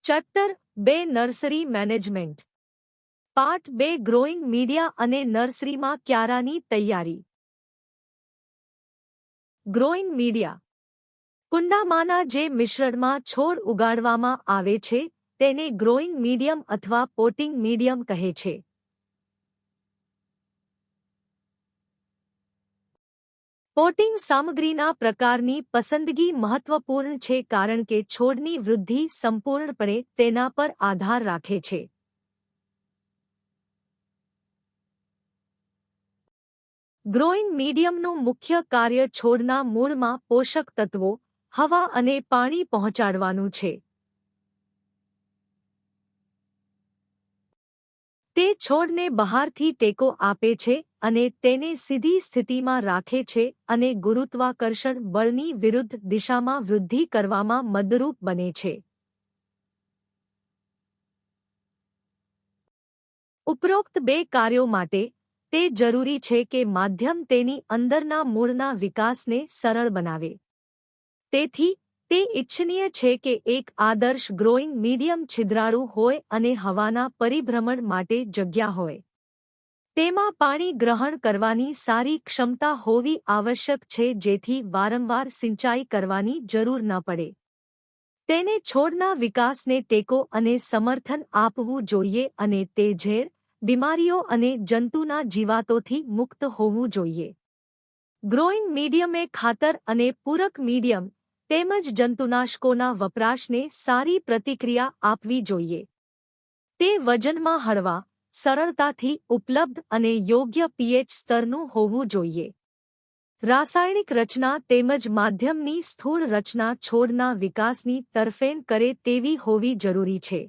Chapter 2 nursery management part 2 growing media અને નર્સરીમાં ક્યારાની તૈયારી. Growing media કુંડામાંના જે મિશ્રણમાં છોડ ઉગાડવામાં આવે છે તેને ગ્રોઈંગ મીડિયમ અથવા પોટિંગ મીડિયમ કહે છે. પોટિંગ સામગ્રીના પ્રકારની પસંદગી મહત્વપૂર્ણ છે કારણ કે છોડની વૃદ્ધિ સંપૂર્ણપણે તેના પર આધાર રાખે છે. ગ્રોઈંગ મીડિયમનું મુખ્ય કાર્ય છોડના મૂળમાં પોષક તત્વો, હવા અને પાણી પહોંચાડવાનું છે. તે છોડને બહારથી ટેકો આપે છે અને તેને સીધી સ્થિતિમાં રાખે છે અને ગુરુત્વાકર્ષણ બળની વિરુદ્ધ દિશામાં વૃદ્ધિ કરવામાં મદદરૂપ બને છે. ઉપરોક્ત બે કાર્યો માટે, તે જરૂરી છે કે માધ્યમ તેની અંદરના મૂળના વિકાસને સરળ બનાવે. તેથી, તે ઇચ્છનીય છે કે એક આદર્શ ગ્રોઈંગ મીડિયમ છિદ્રાળુ હોય અને હવાના પરિભ્રમણ માટે જગ્યા હોય. તેમાં પાણી ગ્રહણ કરવાની સારી ક્ષમતા હોવી આવશ્યક છે જેથી વારંવાર સિંચાઈ કરવાની જરૂર ન પડે. તેને છોડના વિકાસને ટેકો અને સમર્થન આપવું જોઈએ અને તે ઝેર, બીમારીઓ અને જંતુના જીવાતોથી મુક્ત હોવું જોઈએ. ગ્રોઈંગ મીડિયમે ખાતર અને પૂરક મીડિયમ તેમજ જંતુનાશકોના વપરાશને સારી પ્રતિક્રિયા આપવી જોઈએ. તે વજનમાં હળવા, સરળતાથી ઉપલબ્ધ અને યોગ્ય પીએચ સ્તરનું હોવું જોઈએ. રાસાયણિક રચના તેમજ માધ્યમની સ્થૂળ રચના છોડના વિકાસની તરફેણ કરે તેવી હોવી જરૂરી છે.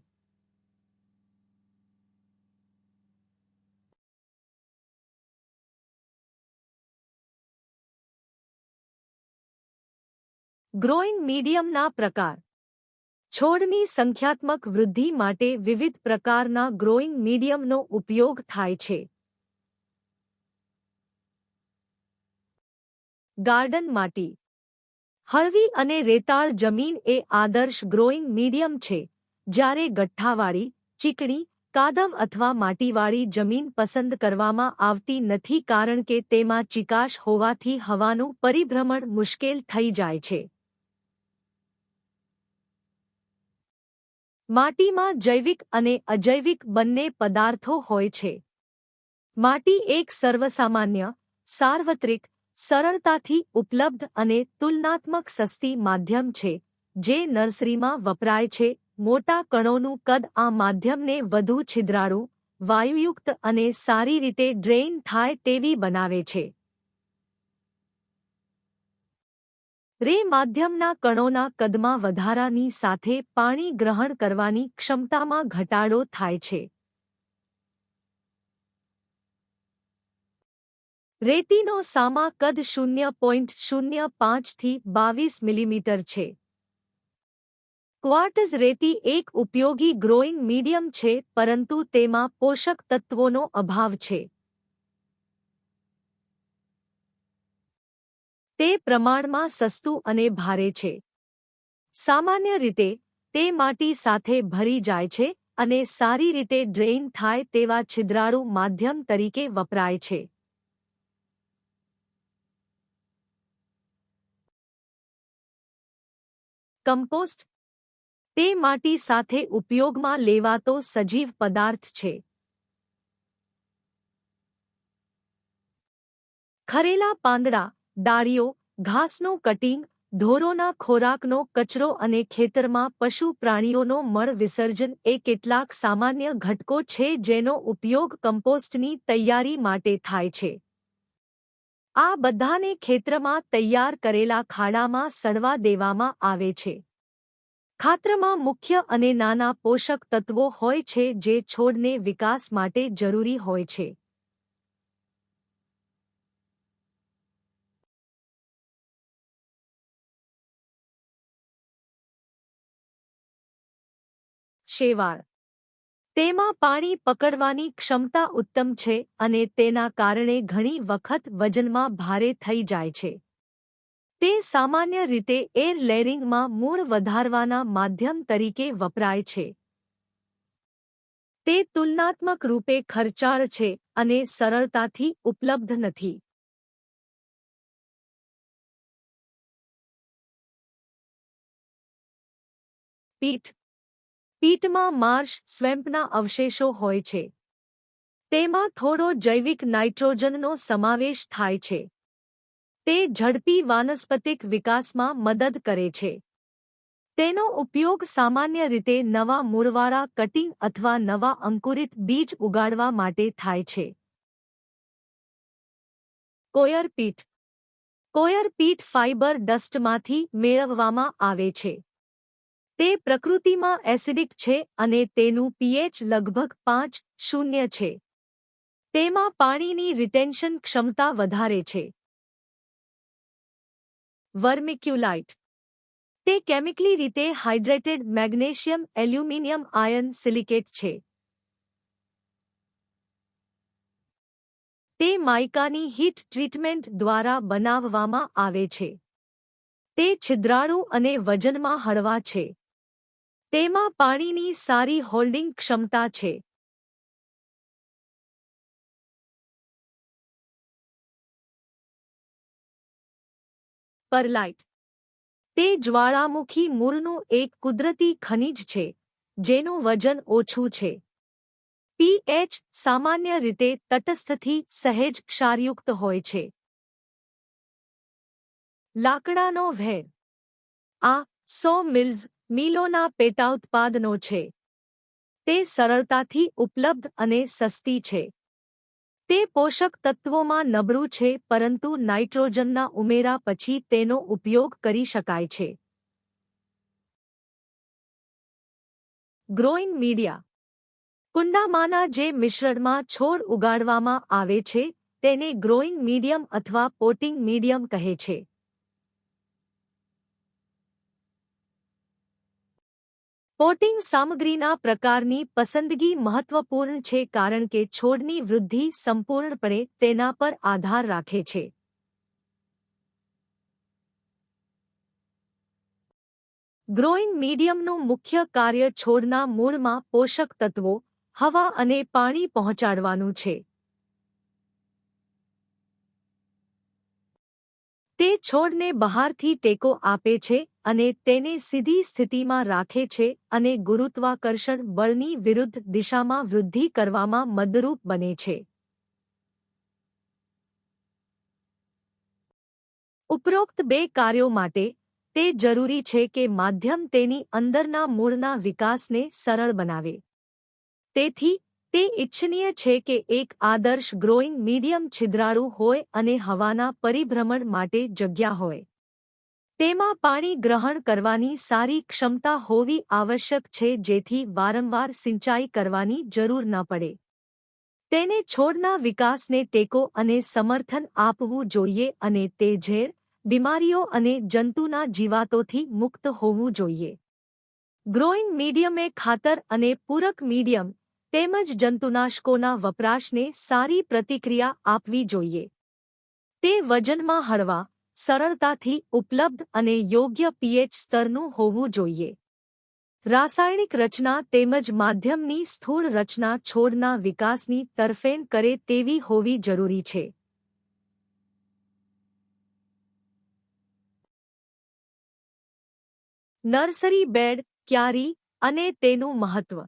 ગ્રોઈંગ મીડિયમના પ્રકાર. છોડની સંખ્યાત્મક વૃદ્ધિ માટે વિવિધ પ્રકારના ગ્રોઈંગ મીડિયમનો ઉપયોગ થાય છે. ગાર્ડન માટી. હળવી અને રેતાળ જમીન એ આદર્શ ગ્રોઈંગ મીડિયમ છે, જ્યારે ગઠ્ઠાવાળી, ચીકણી, કાદવ અથવા માટીવાળી જમીન પસંદ કરવામાં આવતી નથી કારણ કે તેમાં ચીકાશ હોવાથી હવાનું પરિભ્રમણ મુશ્કેલ થઈ જાય છે. માટીમાં જૈવિક અને અજૈવિક બંને પદાર્થો હોય છે. માટી એક સર્વસામાન્ય, સાર્વત્રિક, સરળતાથી ઉપલબ્ધ અને તુલનાત્મક સસ્તી માધ્યમ છે, જે નર્સરીમાં વપરાય છે. મોટા કણોનું કદ આ માધ્યમને વધુ છિદ્રાળુ, વાયુયુક્ત અને સારી રીતે ડ્રેઇન થાય તેવી બનાવે છે. રે માધ્યમના કણોના કદમાં વધારાની સાથે પાણી ગ્રહણ કરવાની ક્ષમતામાં ઘટાડો થાય છે. રેતીનો સામા કદ 0.05 થી 22 મિલીમીટર છે. ક્વાર્ટઝ રેતી એક ઉપયોગી ગ્રોઈંગ મીડિયમ છે પરંતુ તેમાં પોષક તત્વોનો અભાવ છે. તે પ્રમાણમાં સસ્તું અને ભારે છે. સામાન્ય રીતે, તે માટી સાથે ભળી જાય છે અને સારી રીતે ડ્રેઇન થાય તેવા છિદ્રાળુ માધ્યમ તરીકે વપરાય છે. કમ્પોસ્ટ. તે માટી સાથે ઉપયોગમાં લેવાતો સજીવ પદાર્થ છે. ખરેલા પાંદડા, ડાળીઓ, ઘાસનું કટિંગ, ઢોરોના ખોરાકનો કચરો અને ખેતરમાં પશુ પ્રાણીઓનો મળ વિસર્જન એ કેટલાક સામાન્ય ઘટકો છે જેનો ઉપયોગ કમ્પોસ્ટની તૈયારી માટે થાય છે. આ બધાને ખેતરમાં તૈયાર કરેલા ખાડામાં સડવા દેવામાં આવે છે. ખાતરમાં મુખ્ય અને નાના પોષક તત્વો હોય છે જે છોડને વિકાસ માટે જરૂરી હોય છે. શેવાળ. તેમાં પાણી પકડવાની ક્ષમતા ઉત્તમ છે અને તેના કારણે ઘણી વખત વજનમાં ભારે થઈ જાય છે. તે સામાન્ય રીતે એર લેયરિંગમાં મૂળ વધારવાના માધ્યમ તરીકે વપરાય છે. તે તુલનાત્મક રૂપે ખર્ચાળ છે અને સરળતાથી ઉપલબ્ધ નથી. પીટ. પીટમાં માર્શ સ્વેમ્પના અવશેષો હોય છે. તેમાં થોડો જૈવિક નાઇટ્રોજનનો સમાવેશ થાય છે. તે ઝડપી વાનસ્પતિક વિકાસમાં મદદ કરે છે. તેનો ઉપયોગ સામાન્ય રીતે નવા મૂળવાળા કટિંગ અથવા નવા અંકુરિત બીજ ઉગાડવા માટે થાય છે. Coir peat. Coir peat fibre ડસ્ટમાંથી મેળવવામાં આવે છે. તે પ્રકૃતિમાં એસિડિક છે અને તેનું પીએચ લગભગ 5.0 છે. તેમાં પાણીની રિટેન્શન ક્ષમતા વધારે છે. વર્મિક્યુલાઇટ. તે કેમિકલી રીતે hydrated magnesium aluminium ion silicate છે. તે માઇકાની હીટ ટ્રીટમેન્ટ દ્વારા બનાવવામાં આવે છે. તે છિદ્રાળુ અને વજનમાં હળવા છે. તેમાં પાણીની સારી હોલ્ડિંગ ક્ષમતા છે. પરલાઇટ. તે જ્વાળામુખી મૂળનું એક કુદરતી ખનિજ છે, જેનું વજન ઓછું છે. પીએચ સામાન્ય રીતે તટસ્થથી સહેજ ક્ષારયુક્ત હોય છે. લાકડાનો વેર. આ સો મિલોના પેટાઉત્પાદનો છે. તે સરળતાથી ઉપલબ્ધ અને સસ્તી છે. તે પોષક તત્વોમાં નબળું છે પરંતુ નાઇટ્રોજનના ઉમેરા પછી તેનો ઉપયોગ કરી શકાય છે. Growing media. કુંડામાંના જે મિશ્રણમાં છોડ ઉગાડવામાં આવે છે તેને ગ્રોઈંગ મીડિયમ અથવા પોટિંગ મીડિયમ કહે છે. પોટિંગ સામગ્રીના પ્રકારની પસંદગી મહત્વપૂર્ણ છે કારણ કે છોડની વૃદ્ધિ સંપૂર્ણપણે તેના પર આધાર રાખે છે. ગ્રોઈંગ મીડિયમનું મુખ્ય કાર્ય છોડના મૂળમાં પોષક તત્વો, હવા અને પાણી પહોંચાડવાનું છે. તે છોડને બહારથી ટેકો આપે છે અને તેને સીધી સ્થિતિમાં રાખે છે અને ગુરુત્વાકર્ષણ બળની વિરુદ્ધ દિશામાં વૃદ્ધિ કરવામાં મદદરૂપ બને છે. ઉપરોક્ત બે કાર્યો માટે, તે જરૂરી છે કે માધ્યમ તેની અંદરના મૂળના વિકાસને સરળ બનાવે. તેથી, તે ઇચ્છનીય છે કે એક આદર્શ ગ્રોઈંગ મીડિયમ છિદ્રાળુ હોય અને હવાના પરિભ્રમણ માટે જગ્યા હોય. તેમાં પાણી ગ્રહણ કરવાની સારી ક્ષમતા હોવી આવશ્યક છે જેથી વારંવાર સિંચાઈ કરવાની જરૂર ન પડે. તેને છોડના વિકાસને ટેકો અને સમર્થન આપવું જોઈએ અને તે ઝેર, બીમારીઓ અને જંતુના જીવાતોથી મુક્ત હોવું જોઈએ. ગ્રોઈંગ મીડિયમે ખાતર અને પૂરક મીડિયમ તેમજ જંતુનાશકોના વપરાશને સારી પ્રતિક્રિયા આપવી જોઈએ. તે વજનમાં હળવા, સરળતાથી ઉપલબ્ધ અને યોગ્ય પીએચ સ્તરનું હોવું જોઈએ. રાસાયણિક રચના તેમજ માધ્યમની સ્થૂળ રચના છોડના વિકાસની તરફેણ કરે તેવી હોવી જરૂરી છે. નર્સરી બેડ, ક્યારી અને તેનું મહત્વ.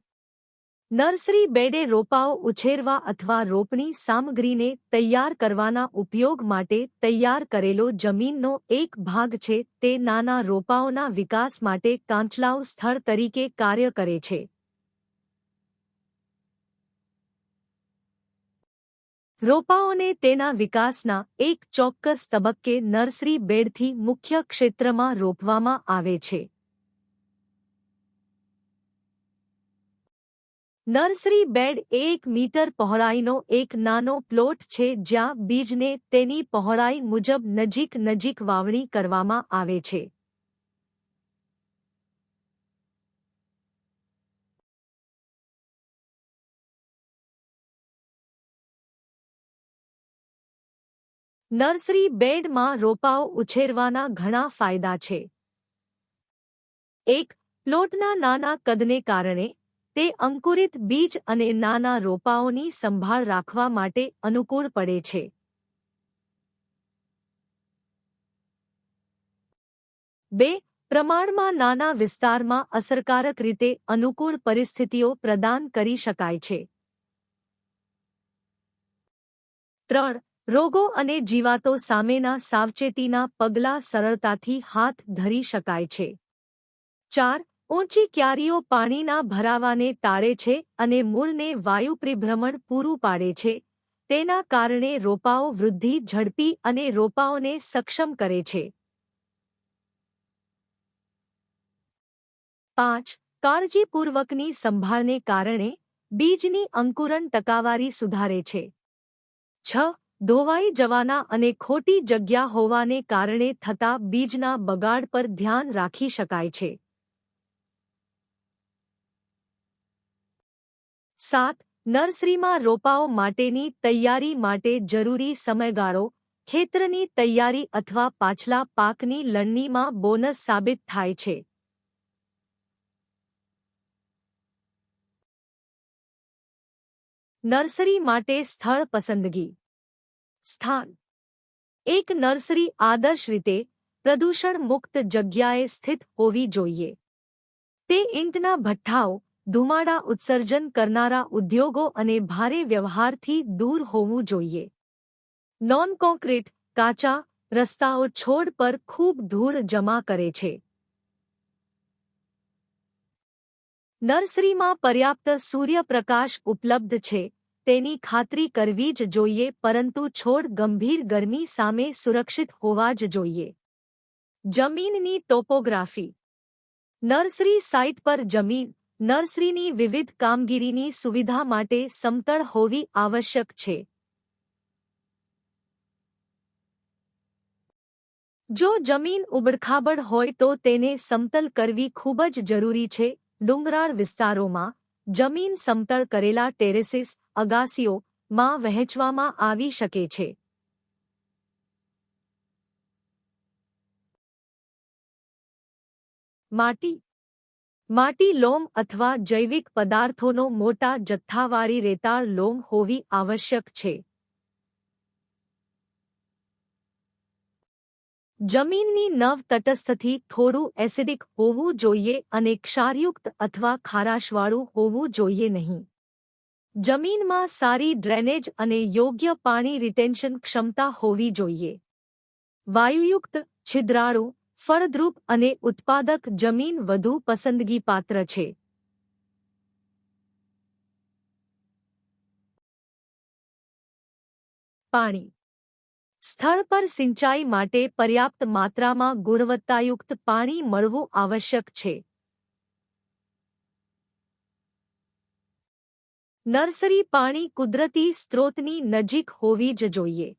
નર્સરી બેડે રોપાઓ ઉછેરવા અથવા રોપણી સામગ્રીને તૈયાર કરવાના ઉપયોગ માટે તૈયાર કરેલો જમીનનો એક ભાગ છે. તે નાના રોપાઓના વિકાસ માટે કાંચલાઉ સ્થળ તરીકે કાર્ય કરે છે. રોપાઓને તેના વિકાસના એક ચોક્કસ તબક્કે નર્સરી બેડથી મુખ્ય ક્ષેત્રમાં રોપવામાં આવે છે. નર્સરી બેડ 1 મીટર પહોળાઈનો એક નાનો પ્લોટ છે જ્યાં બીજને તેની પહોળાઈ મુજબ નજીક વાવણી કરવામાં આવે છે. નર્સરી બેડમાં રોપાઓ ઉછેરવાના ઘણા ફાયદા છે. 1. પ્લોટના નાના કદને કારણે તે અંકુરિત બીજ અને નાના રોપાઓની સંભાળ રાખવા માટે અનુકૂળ પડે છે. 2. પ્રમાણમાં નાના વિસ્તારમાં અસરકારક રીતે અનુકૂળ પરિસ્થિતિઓ પ્રદાન કરી શકાય છે. 3. રોગો અને જીવાતો સામેના સાવચેતીના પગલાં સરળતાથી હાથ ધરી શકાય છે. 4. ઊંચી ક્યારીઓ પાણીના ભરાવાને ટાળે છે અને મૂળને વાયુ પરિભ્રમણ પૂરું પાડે છે. તેના કારણે રોપાઓ વૃદ્ધિ ઝડપી અને રોપાઓને સક્ષમ કરે છે. 5. કાળજીપૂર્વકની સંભાળને કારણે બીજની અંકુરણ ટકાવારી સુધારે છે. 6. ધોવાઈ જવાના અને ખોટી જગ્યા હોવાને કારણે થતા બીજના બગાડ પર ધ્યાન રાખી શકાય છે. 7. નર્સરીમાં રોપાઓ માટેની તૈયારી માટે જરૂરી સમયગાળો ખેતરની તૈયારી અથવા પાછલા પાકની લણણીમાં બોનસ સાબિત થાય છે. નર્સરી માટે સ્થળ પસંદગી. સ્થાન. એક નર્સરી આદર્શ રીતે પ્રદૂષણ મુક્ત જગ્યાએ સ્થિત હોવી જોઈએ. તે ઈંટના ભઠ્ઠાઓ, ધુમાડા ઉત્સર્જન કરનારા ઉદ્યોગો અને ભારે વ્યવહારથી દૂર હોવું જોઈએ. નોન કોન્ક્રીટ, કાચા રસ્તાઓ છોડ પર ખૂબ ધૂળ જમા કરે છે. નર્સરીમાં પર્યાપ્ત સૂર્યપ્રકાશ ઉપલબ્ધ છે તેની ખાતરી કરવી જ જોઈએ, પરંતુ છોડ ગંભીર ગરમી સામે સુરક્ષિત હોવા જ જોઈએ. જમીનની ટોપોગ્રાફી. નર્સરી સાઇટ પર જમીન નર્સરીની વિવિધ કામગીરીની સુવિધા માટે સમતળ હોવી આવશ્યક છે. જો જમીન ઉબડખાબડ હોય તો તેને સમતલ કરવી ખૂબ જ જરૂરી છે. ડુંગરાળ વિસ્તારોમાં જમીન સમતળ કરેલા ટેરેસીસ, અગાસીઓ માં વહેંચવામાં આવી શકે છે. માટી. માટી લોમ અથવા જૈવિક પદાર્થોનો મોટા જથ્થાવાળી રેતાળ લોમ હોવી આવશ્યક છે. જમીનની નવ તટસ્થથી થોડું એસિડિક હોવું જોઈએ અને ક્ષારયુક્ત અથવા ખારાશવાળું હોવું જોઈએ નહીં. જમીનમાં સારી ડ્રેનેજ અને યોગ્ય પાણી રિટેન્શન ક્ષમતા હોવી જોઈએ. વાયુયુક્ત, છિદ્રાળુ, ફળદ્રુપ અને ઉત્પાદક જમીન વધુ પસંદગીપાત્ર છે. પાણી. સ્થળ પર સિંચાઈ માટે પર્યાપ્ત માત્રામાં ગુણવત્તાયુક્ત પાણી મળવું આવશ્યક છે. નર્સરી પાણી કુદરતી સ્ત્રોતની નજીક હોવી જ જોઈએ.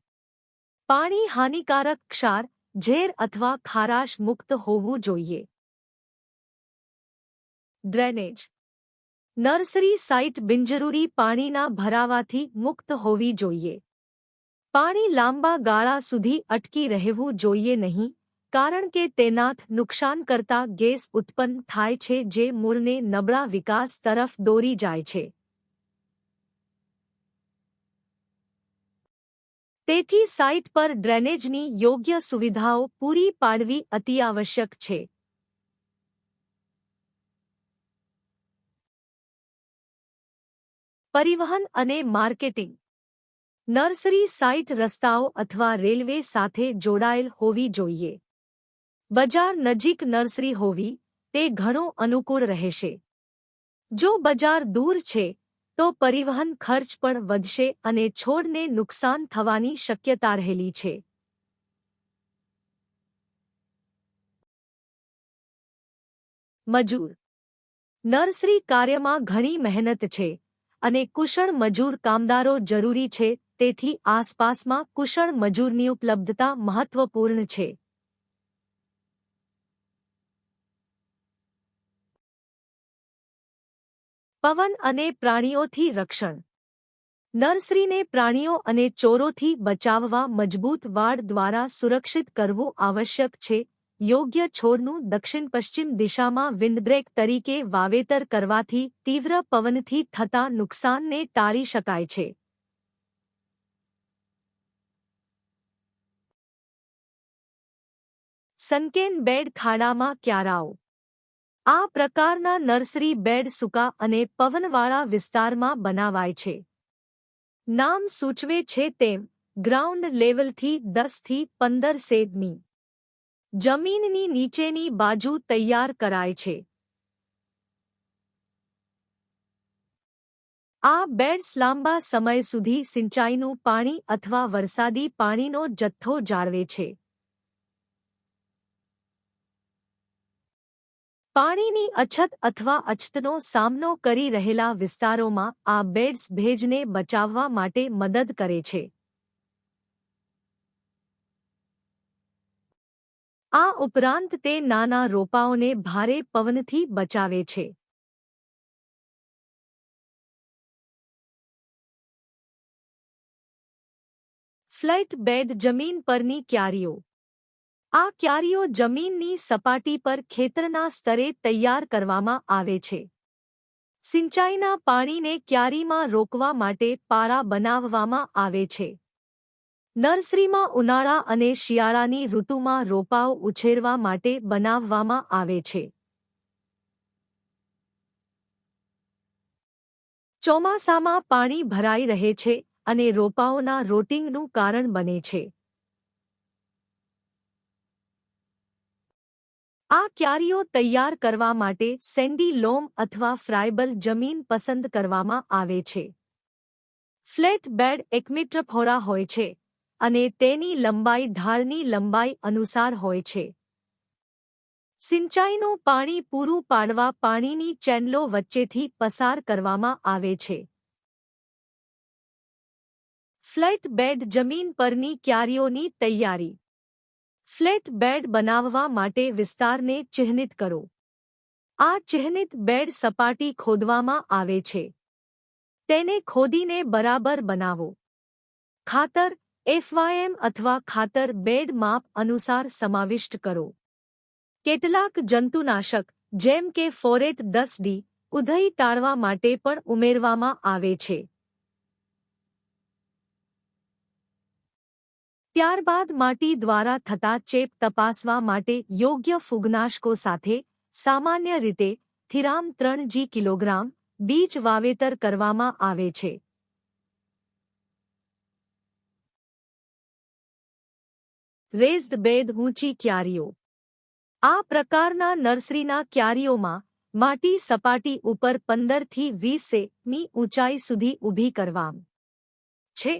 પાણી હાનિકારક ક્ષાર, ઝેર અથવા ખારાશ મુક્ત હોવું જોઈએ. ડ્રેનેજ. નર્સરી સાઇટ બિનજરૂરી પાણીના ભરાવાથી મુક્ત હોવી જોઈએ. પાણી લાંબા ગાળા સુધી અટકી રહેવું જોઈએ નહીં, કારણ કે તેનાથી નુકસાન કરતા ગેસ ઉત્પન્ન થાય છે જે મૂળને નબળા વિકાસ તરફ દોરી જાય છે. તેથી સાઇટ પર ડ્રેનેજની યોગ્ય સુવિધાઓ પૂરી પાડવી અતિઆવશ્યક છે. પરિવહન અને માર્કેટિંગ. નર્સરી સાઇટ રસ્તાઓ અથવા રેલવે સાથે જોડાયેલ હોવી જોઈએ. બજાર નજીક નર્સરી હોવી તે ઘણો અનુકૂળ રહેશે. જો બજાર દૂર છે તો પરિવહન ખર્ચ પણ વધશે અને છોડને નુકસાન થવાની શક્યતા રહેલી છે. મજૂર. નર્સરી કાર્યમાં ઘણી મહેનત છે અને કુશળ મજૂર કામદારો જરૂરી છે, તેથી આસપાસમાં કુશળ મજૂરની ઉપલબ્ધતા મહત્વપૂર્ણ છે. પવન અને પ્રાણીઓથી રક્ષણ. નર્સરીને પ્રાણીઓ અને ચોરોથી બચાવવા મજબૂત વાડ દ્વારા સુરક્ષિત કરવું આવશ્યક છે. યોગ્ય છોડનું દક્ષિણ-પશ્ચિમ દિશામાં વિન્ડબ્રેક તરીકે વાવેતર કરવાથી તીવ્ર પવનથી થતા નુકસાનને ટાળી શકાય છે. સનકેન બેડ ખાડામાં ક્યારાઓ. આ પ્રકારના નર્સરી બેડ સૂકા અને પવનવાળા વિસ્તારમાં બનાવાય છે. નામ સૂચવે છે તેમ ગ્રાઉન્ડ લેવલથી 10 થી 15 સેમી જમીનની નીચેની બાજુ તૈયાર કરાય છે. આ બેડ્સ લાંબા સમય સુધી સિંચાઈનું પાણી અથવા વરસાદી પાણીનો જથ્થો જાળવે છે. પાણીની અછત અથવા અછતનો સામનો કરી રહેલા વિસ્તારોમાં આ બેડ્સ ભેજને બચાવવા માટે મદદ કરે છે. આ ઉપરાંત તે નાના રોપાઓને ભારે પવનથી બચાવે છે. ફ્લેટ બેડ જમીન પરની ક્યારીઓ. આ ક્યારીઓ જમીનની સપાટી પર ખેતરના સ્તરે તૈયાર કરવામાં આવે છે. સિંચાઈના પાણીને ક્યારીમાં રોકવા માટે પાળા બનાવવામાં આવે છે. નર્સરીમાં ઉનાળા અને શિયાળાની ઋતુમાં રોપાઓ ઉછેરવા માટે બનાવવામાં આવે છે. ચોમાસામાં પાણી ભરાઈ રહે છે અને રોપાઓના રોટિંગનું કારણ બને છે. આ ક્યારીઓ તૈયાર કરવા માટે સેન્ડી લોમ અથવા ફ્રાયબલ જમીન પસંદ કરવામાં આવે છે. ફ્લેટ બેડ 1 મીટર પહોળા હોય છે અને તેની લંબાઈ ઢાળની લંબાઈ અનુસાર હોય છે. સિંચાઈનું પાણી પૂરું પાડવા પાણીની ચેનલો વચ્ચેથી પસાર કરવામાં આવે છે. ફ્લેટ બેડ જમીન પરની ક્યારીઓની તૈયારી. ફ્લેટ બેડ બનાવવા માટે વિસ્તારને ચિહ્નિત કરો. આ ચિહ્નિત બેડ સપાટી ખોદવામાં આવે છે. તેને ખોદીને બરાબર બનાવો. ખાતર FYM અથવા ખાતર બેડ માપ અનુસાર સમાવિષ્ટ કરો. કેટલાક જંતુનાશક જેમ કે ફોરેટ 10D ઉધઈ ટાળવા માટે પણ ઉમેરવામાં આવે છે. ત્યારબાદ માટી દ્વારા થતા ચેપ તપાસવા માટે યોગ્ય ફૂગનાશકો સાથે સામાન્ય રીતે થીરામ 3G કિલોગ્રામ બીજ વાવેતર કરવામાં આવે છે. રેઝ્ડ બેડ ઊંચી ક્યારીઓ. આ પ્રકારના નર્સરીના ક્યારીઓમાં માટી સપાટી ઉપર 15 થી 20 સેમી ઊંચાઈ સુધી ઊભી કરવામાં છે.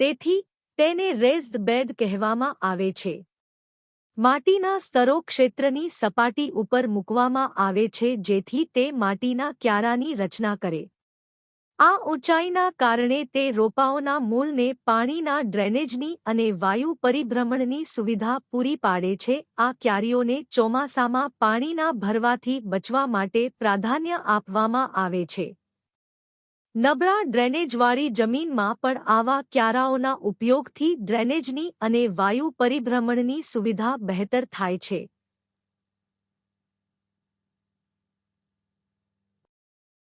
તેથી તેને રેઝ્ડ બેડ કહેવામાં આવે છે. માટીના સ્તરો ક્ષેત્રની સપાટી ઉપર મૂકવામાં આવે છે જેથી તે માટીના ક્યારાની રચના કરે. આ ઊંચાઈના કારણે તે રોપાઓના મૂળને પાણીના ડ્રેનેજની અને વાયુ પરિભ્રમણની સુવિધા પૂરી પાડે છે. આ ક્યારીઓને ચોમાસામાં પાણીના ભરવાથી બચવા માટે પ્રાધાન્ય આપવામાં આવે છે. નબળા ડ્રેનેજવાળી જમીનમાં પણ આવા ક્યારાઓના ઉપયોગથી ડ્રેનેજની અને વાયુ પરિભ્રમણની સુવિધા બહેતર થાય છે.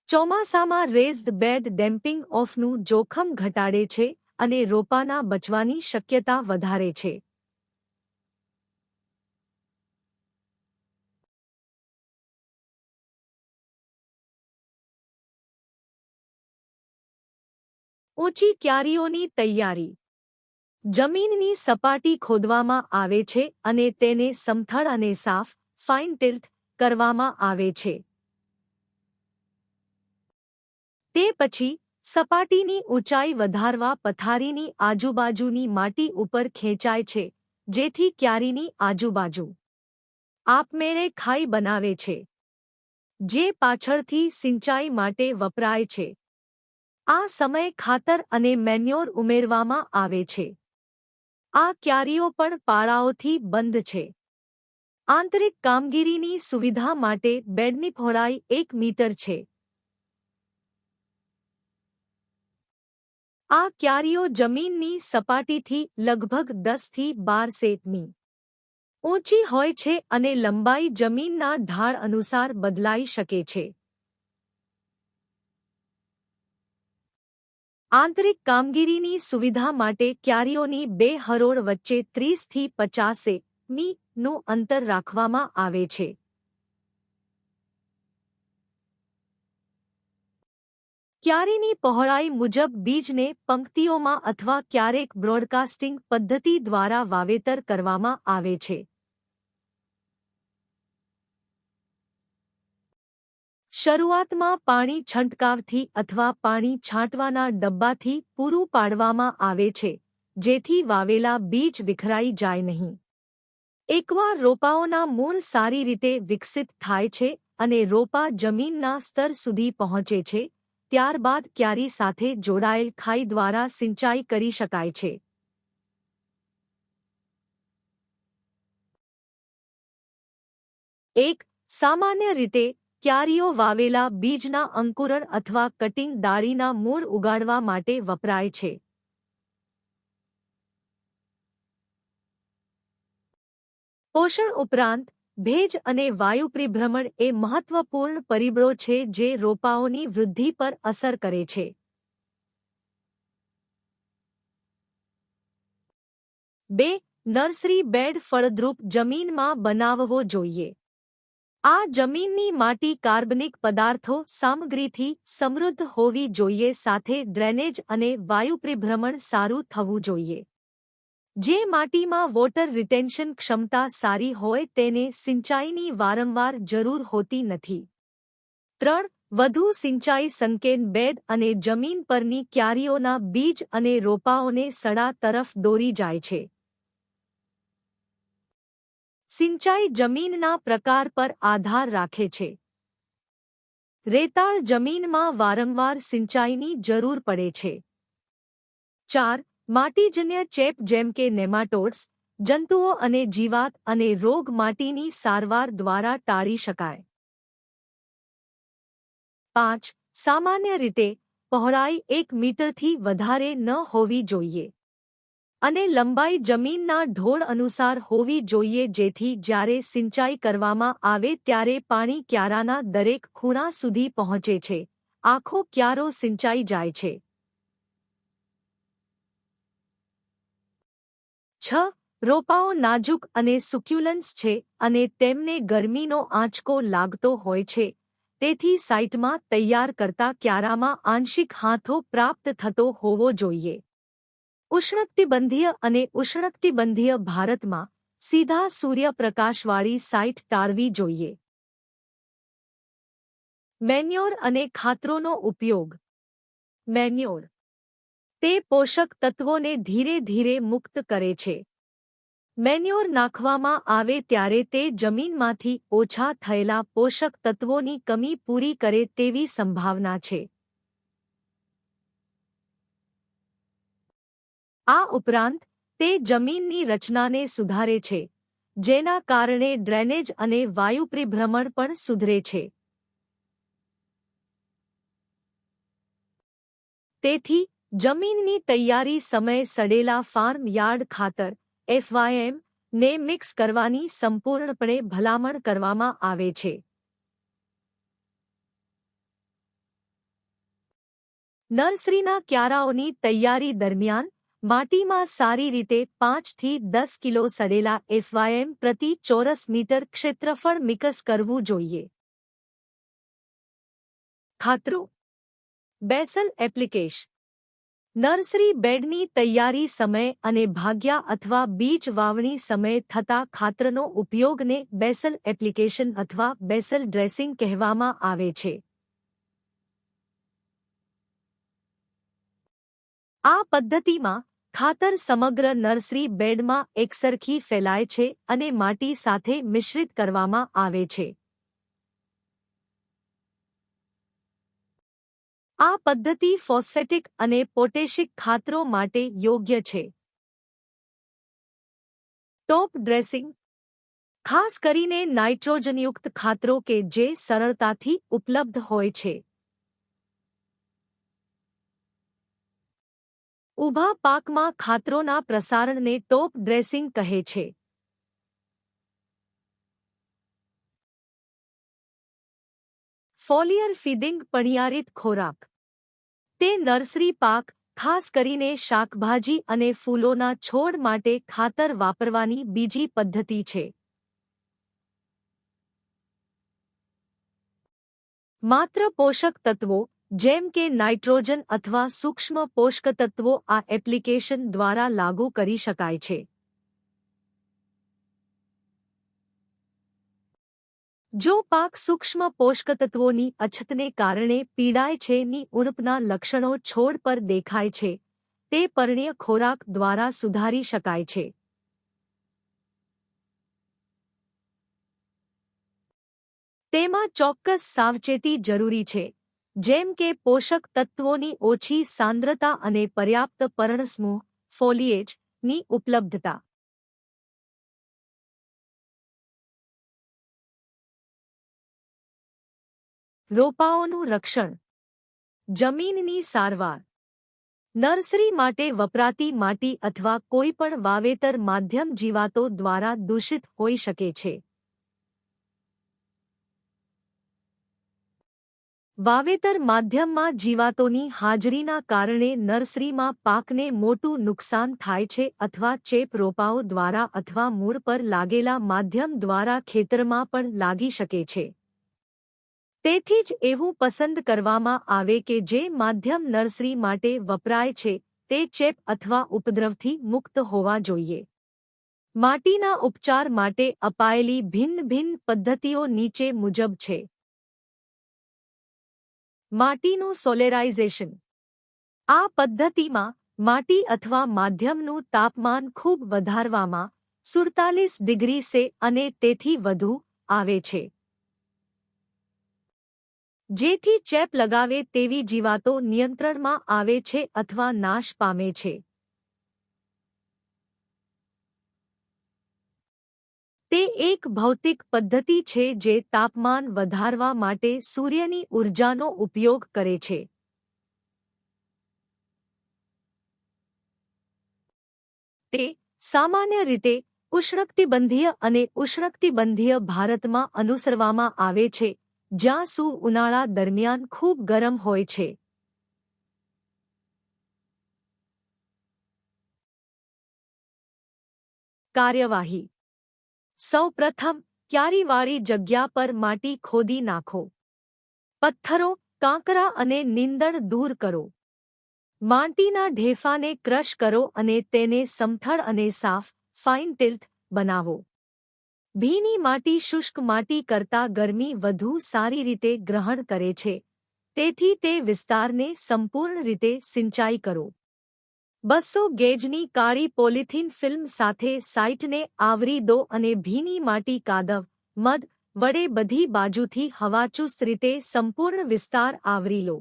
ચોમાસામાં રેઝ્ડ બેડ ડેમ્પિંગ ઓફનું જોખમ ઘટાડે છે અને રોપાના બચવાની શક્યતા વધારે છે. ઊંચી ક્યારીઓની તૈયારી. જમીનની સપાટી ખોદવામાં આવે છે અને તેને સમથળ અને સાફ ફાઇન ટિલ્ટ કરવામાં આવે છે. તે પછી સપાટીની ઊંચાઈ વધારવા પથારીની આજુબાજુની માટી ઉપર ખેંચાય છે જેથી ક્યારીની આજુબાજુ આપમેળે ખાઈ બનાવે છે જે પાછળથી સિંચાઈ માટે વપરાય છે. આ સમયે ખાતર અને મેન્યોર ઉમેરવામાં આવે છે. આ ક્યારીઓ પણ પાળાઓથી બંધ છે. આંતરિક કામગીરીની સુવિધા માટે બેડની પહોળાઈ 1 મીટર છે. આ ક્યારીઓ જમીનની સપાટીથી લગભગ 10 થી 12 સેમી ઊંચી હોય છે અને લંબાઈ જમીનના ઢાળ અનુસાર બદલાઈ શકે છે. આંતરિક કામગીરીની સુવિધા માટે ક્યારીઓની બે હરોળ વચ્ચે 30 થી 50 સેમી નું અંતર રાખવામાં આવે છે. ક્યારીની પહોળાઈ મુજબ બીજને પંક્તિઓમાં અથવા ક્યારેક બ્રોડકાસ્ટિંગ પદ્ધતિ દ્વારા વાવેતર કરવામાં આવે છે. શરૂઆતમાં પાણી છંટકાવથી અથવા પાણી છાંટવાના ડબ્બાથી પૂરું પાડવામાં આવે છે, જેથી વાવેલા બીજ વિખરાઈ જાય નહીં. એકવાર રોપાઓના મૂળ સારી રીતે વિકસિત થાય છે અને રોપા જમીનના સ્તર સુધી પહોંચે છે, ત્યારબાદ ક્યારી સાથે જોડાયેલ ખાઈ દ્વારા સિંચાઈ કરી શકાય છે. એક સામાન્ય રીતે ક્યારીઓ વાવેલા બીજના અંકુરણ અથવા કટિંગ ડાળીના મૂળ ઉગાડવા માટે વપરાય છે. પોષણ ઉપરાંત ભેજ અને વાયુ પરિભ્રમણ એ મહત્વપૂર્ણ પરિબળો છે જે રોપાઓની વૃદ્ધિ પર અસર કરે છે. બે નર્સરી બેડ ફળદ્રુપ જમીનમાં બનાવવો જોઈએ. આ જમીનની માટી કાર્બનિક પદાર્થો સામગ્રીથી સમૃદ્ધ હોવી જોઈએ સાથે ડ્રેનેજ અને વાયુ પરિભ્રમણ સારું થવું જોઈએ. જે માટીમાં વોટર રિટેન્શન ક્ષમતા સારી હોય તેને સિંચાઈની વારંવાર જરૂર હોતી નથી. 3. વધુ સિંચાઈ સંકેન બેડ અને જમીન પરની ક્યારીઓના બીજ અને રોપાઓને સડા તરફ દોરી જાય છે. સિંચાઈ જમીનના પ્રકાર પર આધાર રાખે છે. રેતાળ જમીનમાં વારંવાર સિંચાઈની જરૂર પડે છે. 4. માટીજન્ય ચેપ જેમ કે નેમાટોડ્સ, જંતુઓ અને જીવાત અને રોગ માટીની સારવાર દ્વારા ટાળી શકાય. 5. સામાન્ય રીતે પહોળાઈ 1 મીટરથી વધારે ન હોવી જોઈએ અને લંબાઈ જમીનના ઢોળ અનુસાર હોવી જોઈએ જેથી જ્યારે સિંચાઈ કરવામાં આવે ત્યારે પાણી ક્યારાના દરેક ખૂણા સુધી પહોંચે છે, આખો ક્યારો સિંચાઈ જાય છે. 6. રોપાઓ નાજુક અને સુક્યુલન્સ છે અને તેમને ગરમીનો આંચકો લાગતો હોય છે, તેથી સાઇટમાં તૈયાર કરતા ક્યારામાં આંશિક હાથો પ્રાપ્ત થતો હોવો જોઈએ. ઉષ્ણકટિબંધીય અને ઉષ્ણકટિબંધીય ભારતમાં સીધા સૂર્યપ્રકાશવાળી સાઇટ ટાળવી જોઈએ. મેન્યોર અને ખાતરોનો ઉપયોગ. મેન્યોર તે પોષક તત્વોને ધીરે ધીરે મુક્ત કરે છે. મેન્યોર નાખવામાં આવે ત્યારે તે જમીનમાંથી ઓછા થયેલા પોષક તત્વોની કમી પૂરી કરે તેવી સંભાવના છે. આ ઉપરાંત તે જમીનની રચનાને સુધારે છે, જેના કારણે ડ્રેનેજ અને વાયુ પરિભ્રમણ પણ સુધરે છે. તેથી જમીનની તૈયારી સમયે સડેલા ફાર્મ યાર્ડ ખાતર FYM ને મિક્સ કરવાની સંપૂર્ણપણે ભલામણ કરવામાં આવે છે. નર્સરીના ક્યારાઓની તૈયારી દરમિયાન માટીમાં સારી રીતે 5 થી 10 કિલો સડેલા FYM પ્રતિ ચોરસ મીટર ક્ષેત્રફળ મિક્સ કરવું જોઈએ. ખાતરો. Bessel application. નર્સરી બેડની તૈયારી સમયે અને ભાગ્યા અથવા બીજ વાવણી સમયે થતા ખાતરનો ઉપયોગને બેસલ એપ્લિકેશન અથવા બેસલ ડ્રેસિંગ કહેવામાં આવે છે. આ પદ્ધતિમાં ખાતર સમગ્ર નર્સરી બેડમાં એકસરખી ફેલાય છે અને માટી સાથે મિશ્રિત કરવામાં આવે છે. આ પદ્ધતિ ફોસ્ફેટિક અને પોટેશિક ખાતરો માટે યોગ્ય છે. ટોપ ડ્રેસિંગ. ખાસ કરીને નાઇટ્રોજનયુક્ત ખાતરો કે જે સરળતાથી ઉપલબ્ધ હોય છે. ઊભા પાકમાં ખાતરોના પ્રસારણને ટોપ ડ્રેસિંગ કહે છે. ફોલિયર ફીડિંગ પણિયારિત ખોરાક. તે નર્સરી પાક, ખાસ કરીને શાકભાજી અને ફૂલોના છોડ માટે ખાતર વાપરવાની બીજી પદ્ધતિ છે. માત્ર પોષક તત્વો, જેમ કે નાઇટ્રોજન અથવા સૂક્ષ્મ પોષકતત્વો આ એપ્લિકેશન દ્વારા લાગુ કરી શકાય છે. જો પાક સૂક્ષ્મ પોષકતત્વોની અછતને કારણે પીડાય છે ની ઉણપના લક્ષણો છોડ પર દેખાય છે, તે પર્ણ્ય ખોરાક દ્વારા સુધારી શકાય છે. તેમાં ચોક્કસ સાવચેતી જરૂરી છે, જેમ કે પોષક તત્વોની ઓછી સાંદ્રતા અને પર્યાપ્ત પર્ણસમૂહ ફોલિએજ ની ઉપલબ્ધતા. રોપાઓનું રક્ષણ. જમીનની સારવાર. નર્સરી માટે વપરાતી માટી અથવા કોઈપણ વાવેતર માધ્યમ જીવાતો દ્વારા દૂષિત હોઈ શકે છે. વાવેતર માધ્યમમાં જીવાતોની હાજરીના કારણે નર્સરીમાં પાકને મોટું નુકસાન થાય છે અથવા ચેપ રોપાઓ દ્વારા અથવા મૂળ પર લાગેલા માધ્યમ દ્વારા ખેતરમાં પણ લાગી શકે છે. તેથી જ એવું પસંદ કરવામાં આવે કે જે માધ્યમ નર્સરી માટે વપરાય છે તે ચેપ અથવા ઉપદ્રવથી મુક્ત હોવા જોઈએ. માટીના ઉપચાર માટે અપાયેલી ભિન્ન ભિન્ન પદ્ધતિઓ નીચે મુજબ છે. માટીનું સોલેરાઇઝેશન. આ પદ્ધતિમાં માટી અથવા માધ્યમનું તાપમાન ખૂબ વધારવામાં 47 ડિગ્રી સે અને તેથી વધુ આવે છે. જેથી ચેપ લગાવે તેવી જીવાતો નિયંત્રણમાં આવે છે અથવા નાશ પામે છે. તે એક ભૌતિક પદ્ધતિ છે જે તાપમાન વધારવા માટે સૂર્યની ઊર્જાનો ઉપયોગ કરે છે. તે સામાન્ય રીતે ઉષ્ણકટિબંધીય અને ઉષ્ણકટિબંધીય ભારતમાં અનુસરવામાં આવે છે, જ્યાં ઉનાળા દરમિયાન ખૂબ ગરમ હોય છે. કાર્યવાહી. સૌપ્રથમ, ક્યારીવાળી જગ્યા પર માટી ખોદી નાખો. પથ્થરો, કાંકરા અને નીંદણ દૂર કરો. માટીના ઢેફાને ક્રશ કરો અને તેને સમથળ અને સાફ, ફાઇન ટિલ્ટ બનાવો. ભીની માટી શુષ્ક માટી કરતાં ગરમી વધુ સારી રીતે ગ્રહણ કરે છે, તેથી તે વિસ્તારને સંપૂર્ણ રીતે સિંચાઈ કરો. 200 ગેજની કાળી પોલિથીન ફિલ્મ સાથે સાઇટને આવરી દો અને ભીની માટી કાદવ, મધ વડે બધી બાજુથી હવાચુસ્ત રીતે સંપૂર્ણ વિસ્તાર આવરી લો.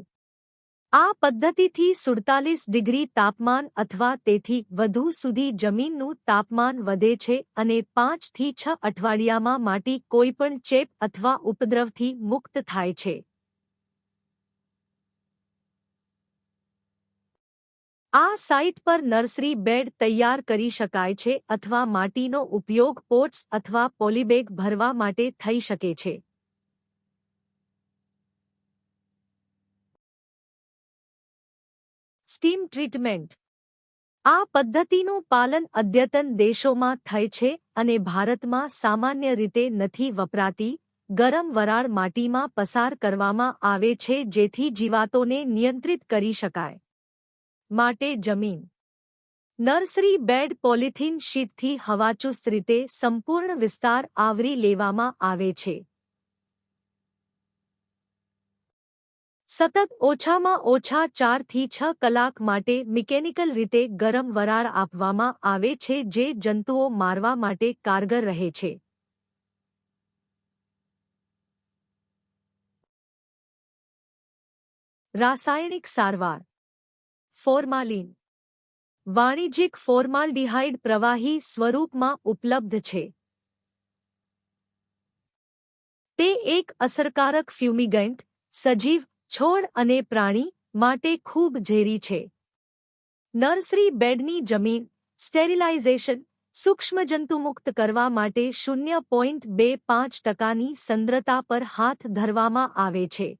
આ પદ્ધતિથી 47 ડિગ્રી તાપમાન અથવા તેથી વધુ સુધી જમીનનું તાપમાન વધે છે અને 5 થી 6 અઠવાડિયામાં માટી કોઈપણ ચેપ અથવા ઉપદ્રવથી મુક્ત થાય છે. આ સાઇટ પર નર્સરી બેડ તૈયાર કરી શકાય છે અથવા માટીનો ઉપયોગ પોટ્સ અથવા પોલીબેગ ભરવા માટે થઈ શકે છે. Steam treatment. આ પદ્ધતિનું પાલન અદ્યતન દેશોમાં થાય છે અને ભારતમાં સામાન્ય રીતે નથી વપરાતી. ગરમ વરાળ માટીમાં પસાર કરવામાં આવે છે જેથી જીવાતોને નિયંત્રિત કરી શકાય. માટે જમીન. નર્સરી બેડ પોલિથીન શીટથી હવાચુસ્ત રીતે સંપૂર્ણ વિસ્તાર આવરી લેવામાં આવે છે. સતત ઓછામાં ઓછા 4 થી 6 કલાક માટે મિકેનિકલ રીતે ગરમ વરાળ આપવામાં આવે છે જે જંતુઓ મારવા માટે કારગર રહે છે. રાસાયણિક સારવાર. ફોર્માલિન. વાણિજ્યિક ફોર્માલ્ડિહાઇડ પ્રવાહી સ્વરૂપમાં ઉપલબ્ધ છે. તે એક અસરકારક ફ્યુમિગન્ટ, સજીવ, છોડ અને પ્રાણી માટે ખૂબ ઝેરી છે. નર્સરી બેડની જમીન સ્ટેરિલાઇઝેશન સૂક્ષ્મજંતુમુક્ત કરવા માટે 0.25%ની સાંદ્રતા પર હાથ ધરવામાં આવે છે.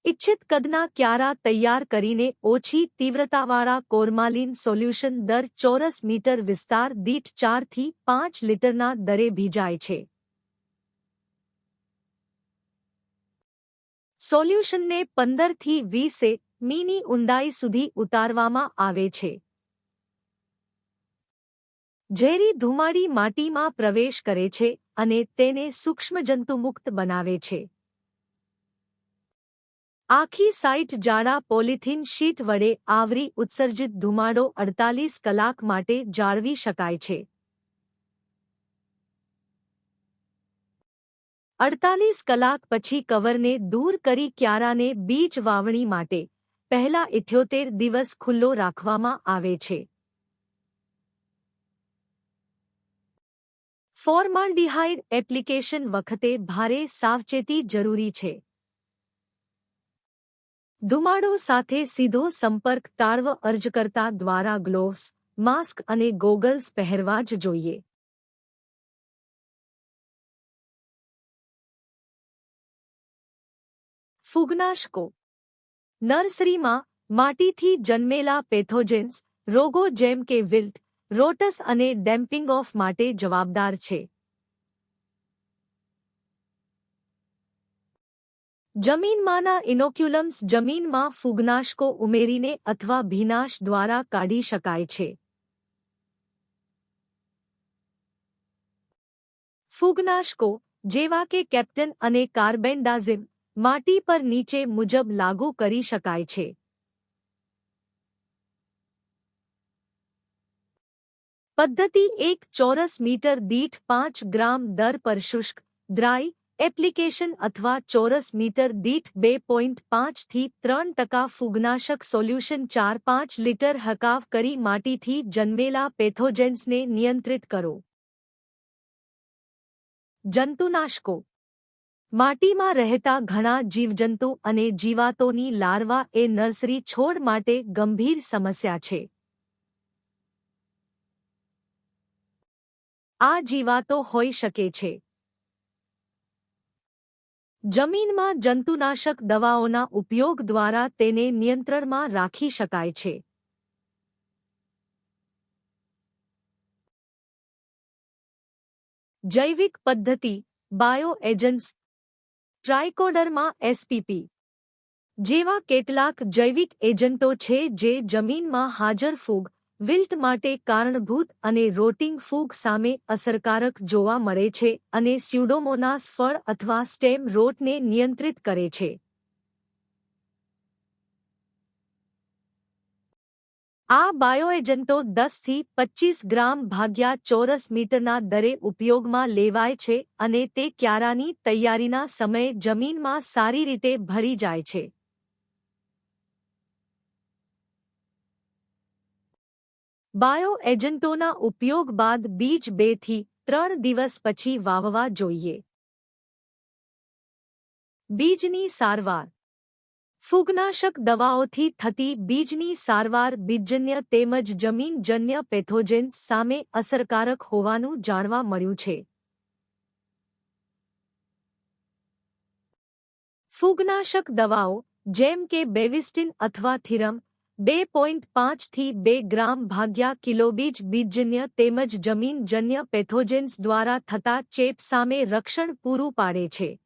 ઇચ્છિત કદના ક્યારા તૈયાર કરીને ઓછી તીવ્રતાવાળા કોર્માલિન સોલ્યુશન દર ચોરસ મીટર વિસ્તાર દીઠ 4 થી 5 લિટરના દરે ભીજાય છે. સોલ્યુશનને 15 થી 20 મીની ઊંડાઈ સુધી ઉતારવામાં આવે છે. ઝેરી ધુમાડી માટીમાં પ્રવેશ કરે છે અને તેને સૂક્ષ્મજંતુમુક્ત બનાવે છે. આખી સાઇટ જાડા પોલિથીન શીટ વડે આવરી ઉત્સર્જિત ધુમાડો 48 કલાક માટે જાળવી શકાય છે. 48 કલાક પછી કવરને દૂર કરી ક્યારાને બીજ વાવણી માટે પહેલા 78 દિવસ ખુલ્લો રાખવામાં આવે છે. ફોર્માલ્ડિહાઇડ એપ્લિકેશન વખતે ભારે સાવચેતી જરૂરી છે. ધુમાડો સાથે સીધો સંપર્ક ટાળવો. અરજકર્તા દ્વારા ગ્લોવ્સ, માસ્ક અને ગોગલ્સ પહેરવા જ જોઈએ. ફૂગનાશકો નર્સરીમાં માટીથી જન્મેલા પેથોજેન્સ રોગો જેમ કે વિલ્ટ, રોટસ અને ડેમ્પિંગ ઓફ માટે જવાબદાર છે. જમીનમાંના ઇનોક્યુલમ્સ જમીનમાં ફૂગનાશકો ઉમેરીને અથવા ભીનાશ દ્વારા કાઢી શકાય છે. ફૂગનાશકો જેવા કે કેપ્ટન અને કાર્બેન્ડાઝિમ માટી પર નીચે મુજબ લાગુ કરી શકાય છે. પદ્ધતિ 1 ચોરસ મીટર દીઠ 5 ગ્રામ દર પર શુષ્ક ડ્રાય એપ્લિકેશન અથવા ચોરસ મીટર દીઠ 2.5 થી 3% ફૂગનાશક સોલ્યુશન 4-5 લિટર હકાવ કરી માટીથી જન્મેલા પેથોજેન્સને નિયંત્રિત કરો. જંતુનાશકો માટીમાં રહેતા ઘણા જીવજંતુ અને જીવાતોની લાર્વા એ નર્સરી છોડ માટે ગંભીર સમસ્યા છે. આ જીવાતો હોઈ શકે છે જમીનમાં જંતુનાશક દવાઓના ઉપયોગ દ્વારા તેને નિયંત્રણમાં રાખી શકાય છે. જૈવિક પદ્ધતિ બાયો એજન્ટ્સ ટ્રાઇકોડર્મા એસપીપી જેવા કેટલાક જૈવિક એજન્ટો છે જે જમીનમાં હાજર ફૂગ, વિલ્ટ માટે કારણભૂત અને રોટિંગ ફૂગ સામે અસરકારક જોવા મળે છે અને સ્યુડોમોનાસ ફળ અથવા સ્ટેમ રોટને નિયંત્રિત કરે છે. આ બાયોએજન્ટો 10 થી 25 ગ્રામ ભાગ્યા ચોરસ મીટરના દરે ઉપયોગમાં લેવાય છે અને તે ક્યારાની તૈયારીના સમયે જમીનમાં સારી રીતે ભળી જાય છે. બાયોએજન્ટોના ઉપયોગ બાદ બીજ 2 થી 3 દિવસ પછી વાવવા જોઈએ. બીજની સારવાર ફૂગનાશક દવાઓથી થતી બીજની સારવાર બીજજન્ય તેમજ જમીનજન્ય પેથોજેન્સ સામે અસરકારક હોવાનું જાણવા મળ્યું છે. ફૂગનાશક દવાઓ જેમ કે બેવિસ્ટિન અથવા થીરમ 2.5 થી 2 ગ્રામ ભાગ્યા કિલોબીજ બીજજન્ય તેમજ જમીનજન્ય પેથોજેન્સ દ્વારા થતા ચેપ સામે રક્ષણ પૂરું પાડે છે.